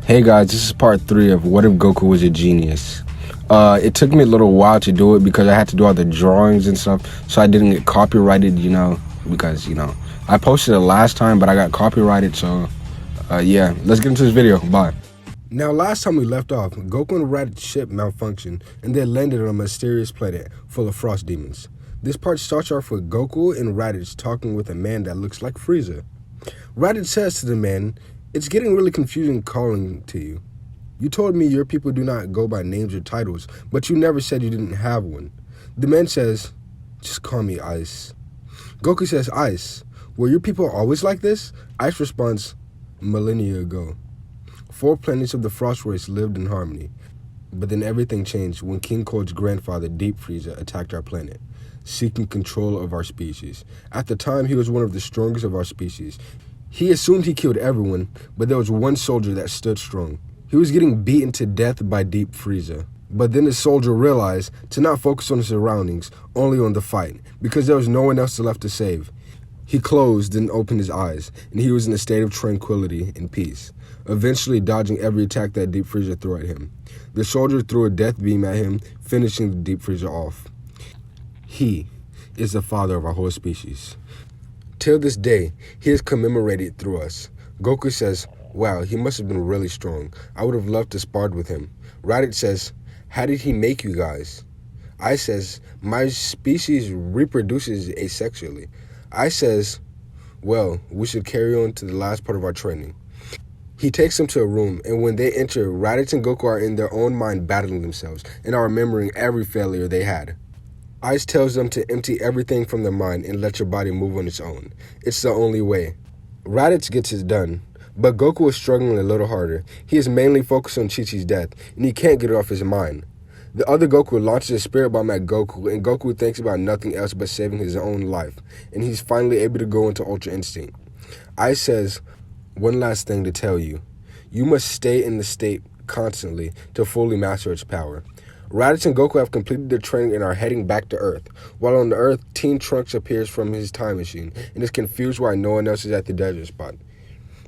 Hey guys, this is part 3 of What If Goku Was a Genius. It took me a little while to do it because I had to do all the drawings and stuff, so I didn't get copyrighted, because, I posted it last time, but I got copyrighted, so, yeah, let's get into this video. Bye. Now, last time we left off, Goku and Raditz ship malfunctioned, and they landed on a mysterious planet full of frost demons. This part starts off with Goku and Raditz talking with a man that looks like Frieza. Raditz says to the man, "It's getting really confusing calling to you. You told me your people do not go by names or titles, but you never said you didn't have one." The man says, "Just call me Ice." Goku says, "Ice, were your people always like this?" Ice responds, "Millennia ago. 4 planets of the Frost race lived in harmony. But then everything changed when King Cold's grandfather, Deep Frieza, attacked our planet, seeking control of our species. At the time, he was one of the strongest of our species. He assumed he killed everyone, but there was one soldier that stood strong. He was getting beaten to death by Deep Frieza. But then the soldier realized to not focus on the surroundings, only on the fight, because there was no one else left to save. He closed and opened his eyes, and he was in a state of tranquility and peace, eventually dodging every attack that Deep Frieza threw at him. The soldier threw a death beam at him, finishing the Deep Frieza off. He is the father of our whole species. Till this day, he is commemorated through us." Goku says, "Wow, he must have been really strong. I would have loved to spar with him." Raditz says, "How did he make you guys?" I says, "My species reproduces asexually." I says, "Well, we should carry on to the last part of our training." He takes them to a room, and when they enter, Raditz and Goku are in their own mind battling themselves and are remembering every failure they had. Ice tells them to empty everything from their mind and let your body move on its own. It's the only way. Raditz gets it done, but Goku is struggling a little harder. He is mainly focused on Chi-Chi's death, and he can't get it off his mind. The other Goku launches a spirit bomb at Goku, and Goku thinks about nothing else but saving his own life, and he's finally able to go into Ultra Instinct. Ice says, "One last thing to tell you. You must stay in the state constantly to fully master its power." Raditz and Goku have completed their training and are heading back to Earth. While on the Earth, Teen Trunks appears from his time machine and is confused why no one else is at the desert spot.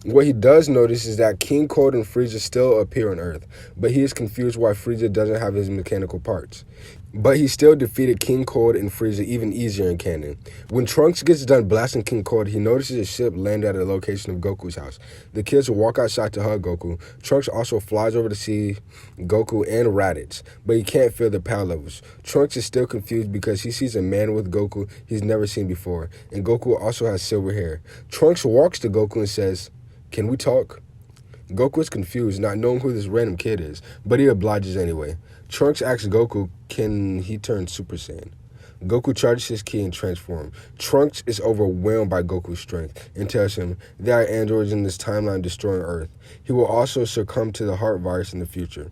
What he does notice is that King Cold and Frieza still appear on Earth, but he is confused why Frieza doesn't have his mechanical parts. But he still defeated King Cold and Frieza even easier in canon. When Trunks gets done blasting King Cold, he notices a ship land at a location of Goku's house. The kids walk outside to hug Goku. Trunks also flies over to see Goku and Raditz, but he can't feel the power levels. Trunks is still confused because he sees a man with Goku he's never seen before, and Goku also has silver hair. Trunks walks to Goku and says, "Can we talk?" Goku is confused, not knowing who this random kid is, but he obliges anyway. Trunks asks Goku, can he turn Super Saiyan? Goku charges his ki and transforms. Trunks is overwhelmed by Goku's strength and tells him there are androids in this timeline destroying Earth. He will also succumb to the heart virus in the future.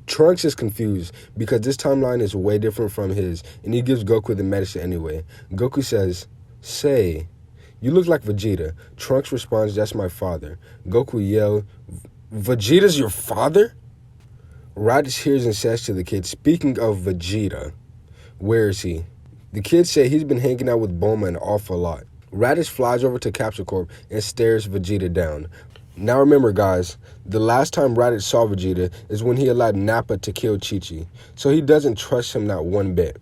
Trunks is confused because this timeline is way different from his, and he gives Goku the medicine anyway. Goku says, "Say, you look like Vegeta." Trunks responds, "That's my father." Goku yells, "Vegeta's your father?" Raditz hears and says to the kid, "Speaking of Vegeta, where is he?" The kids say he's been hanging out with Bulma an awful lot. Raditz flies over to Capsule Corp and stares Vegeta down. Now remember guys, the last time Raditz saw Vegeta is when he allowed Nappa to kill Chi-Chi, so he doesn't trust him not one bit.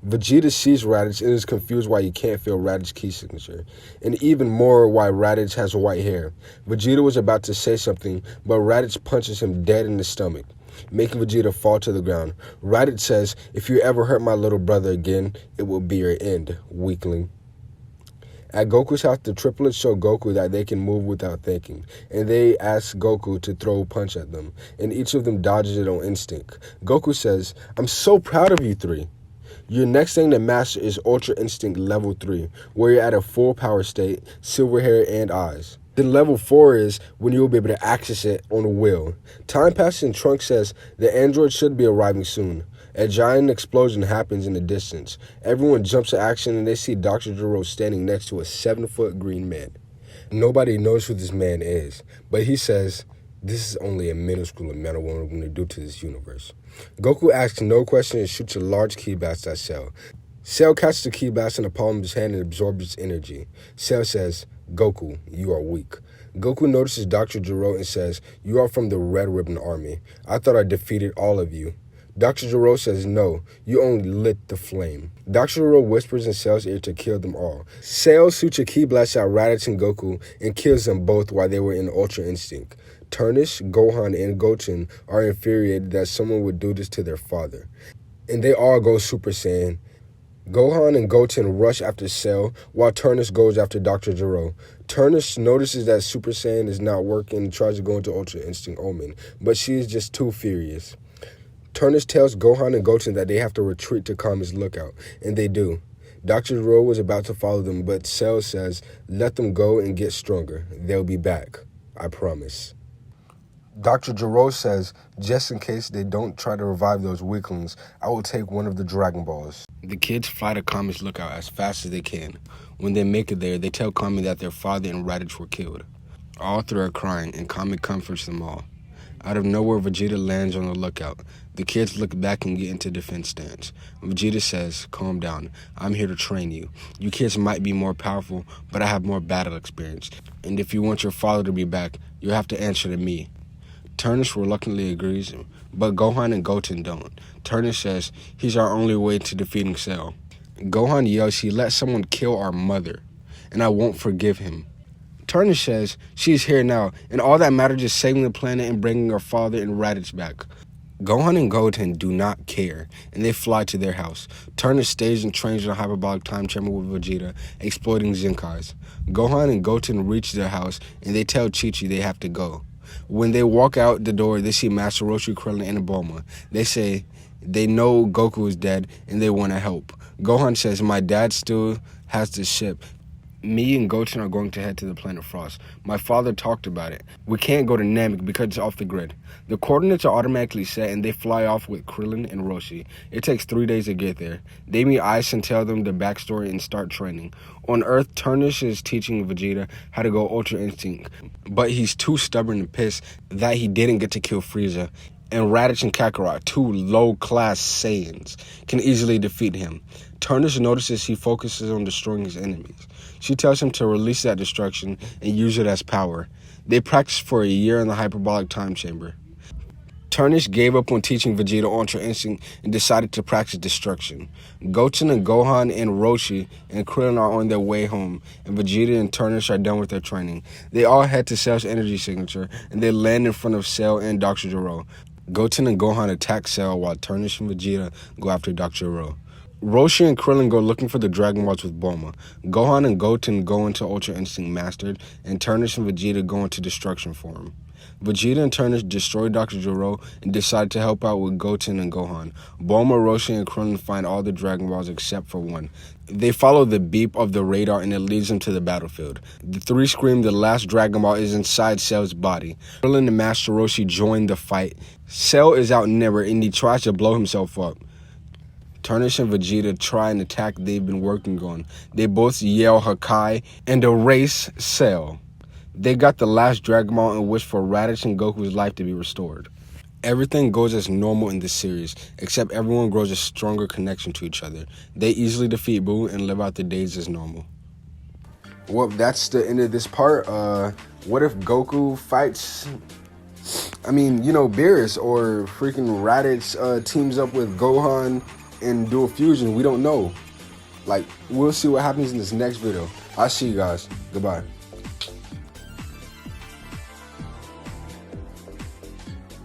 Vegeta sees Raditz and is confused why he can't feel Raditz's key signature, and even more why Raditz has white hair. Vegeta was about to say something, but Raditz punches him dead in the stomach, making Vegeta fall to the ground. Raditz says, "If you ever hurt my little brother again, it will be your end, weakling." At Goku's house, the triplets show Goku that they can move without thinking, and they ask Goku to throw a punch at them, and each of them dodges it on instinct. Goku says, "I'm so proud of you three. Your next thing to master is Ultra Instinct Level 3, where you're at a full power state, silver hair, and eyes. Then Level 4 is when you'll be able to access it on will." Time passes and Trunks says the android should be arriving soon. A giant explosion happens in the distance. Everyone jumps to action and they see Dr. Gero standing next to a 7-foot green man. Nobody knows who this man is, but he says, "This is only a minuscule amount of what I'm going to do to this universe." Goku asks no question and shoots a large ki blast at Cell. Cell catches the ki blast in the palm of his hand and absorbs its energy. Cell says, "Goku, you are weak." Goku notices Dr. Gero and says, "You are from the Red Ribbon Army. I thought I defeated all of you." Dr. Gero says, "No, you only lit the flame." Dr. Gero whispers in Cell's ear to kill them all. Cell shoots a ki blast at Raditz and Goku and kills them both while they were in Ultra Instinct. Turnish, Gohan, and Goten are infuriated that someone would do this to their father, and they all go Super Saiyan. Gohan and Goten rush after Cell, while Turnish goes after Dr. Gero. Turnish notices that Super Saiyan is not working and tries to go into Ultra Instinct Omen, but she is just too furious. Turnish tells Gohan and Goten that they have to retreat to Kami's lookout, and they do. Dr. Gero was about to follow them, but Cell says, "Let them go and get stronger. They'll be back. I promise." Dr. Gero says, "Just in case they don't try to revive those weaklings, I will take one of the Dragon Balls." The kids fly to Kami's lookout as fast as they can. When they make it there, they tell Kami that their father and Raditz were killed. All three are crying, and Kami comforts them all. Out of nowhere, Vegeta lands on the lookout. The kids look back and get into defense stance. Vegeta says, "Calm down. I'm here to train you. You kids might be more powerful, but I have more battle experience. And if you want your father to be back, you'll have to answer to me." Turnish reluctantly agrees, but Gohan and Goten don't. Turnish says, "He's our only way to defeating Cell." Gohan yells, "He let someone kill our mother, and I won't forgive him." Turnish says, "She's here now, and all that matters is saving the planet and bringing our father and Raditz back." Gohan and Goten do not care, and they fly to their house. Turnish stays and trains in a hyperbolic time chamber with Vegeta, exploiting Zenkais. Gohan and Goten reach their house, and they tell Chi-Chi they have to go. When they walk out the door, they see Master Roshi, Krillin, and Bulma. They say they know Goku is dead, and they want to help. Gohan says, "My dad still has the ship. Me and Goten are going to head to the planet Frost. My father talked about it. We can't go to Namek because it's off the grid." The coordinates are automatically set, and they fly off with Krillin and Roshi. It takes 3 days to get there. They meet Ice and tell them the backstory and start training. On Earth, Turnish is teaching Vegeta how to go Ultra Instinct, but he's too stubborn and pissed that he didn't get to kill Frieza. And Raditz and Kakarot, two low-class Saiyans, can easily defeat him. Turnish notices he focuses on destroying his enemies. She tells him to release that destruction and use it as power. They practice for a year in the hyperbolic time chamber. Turnish gave up on teaching Vegeta Ultra Instinct and decided to practice destruction. Goten and Gohan and Roshi and Krillin are on their way home, and Vegeta and Turnish are done with their training. They all head to Cell's energy signature, and they land in front of Cell and Dr. Gero. Goten and Gohan attack Cell while Turnish and Vegeta go after Dr. Gero. Roshi and Krillin go looking for the Dragon Balls with Bulma. Gohan and Goten go into Ultra Instinct Mastered, and Turnish and Vegeta go into Destruction form. Vegeta and Turnish destroy Dr. Gero and decide to help out with Goten and Gohan. Bulma, Roshi, and Krillin find all the Dragon Balls except for one. They follow the beep of the radar and it leads them to the battlefield. The three scream the last Dragon Ball is inside Cell's body. Krillin and Master Roshi join the fight. Cell is outnumbered and he tries to blow himself up. Turnish and Vegeta try an attack they've been working on. They both yell Hakai and erase Cell. They got the last Dragon Ball and wish for Raditz and Goku's life to be restored. Everything goes as normal in this series, except everyone grows a stronger connection to each other. They easily defeat Boo and live out their days as normal. Well, that's the end of this part. What if Goku fights, Beerus, or freaking Raditz teams up with Gohan and do a fusion? We don't know. We'll see what happens in this next video. I'll see you guys. Goodbye.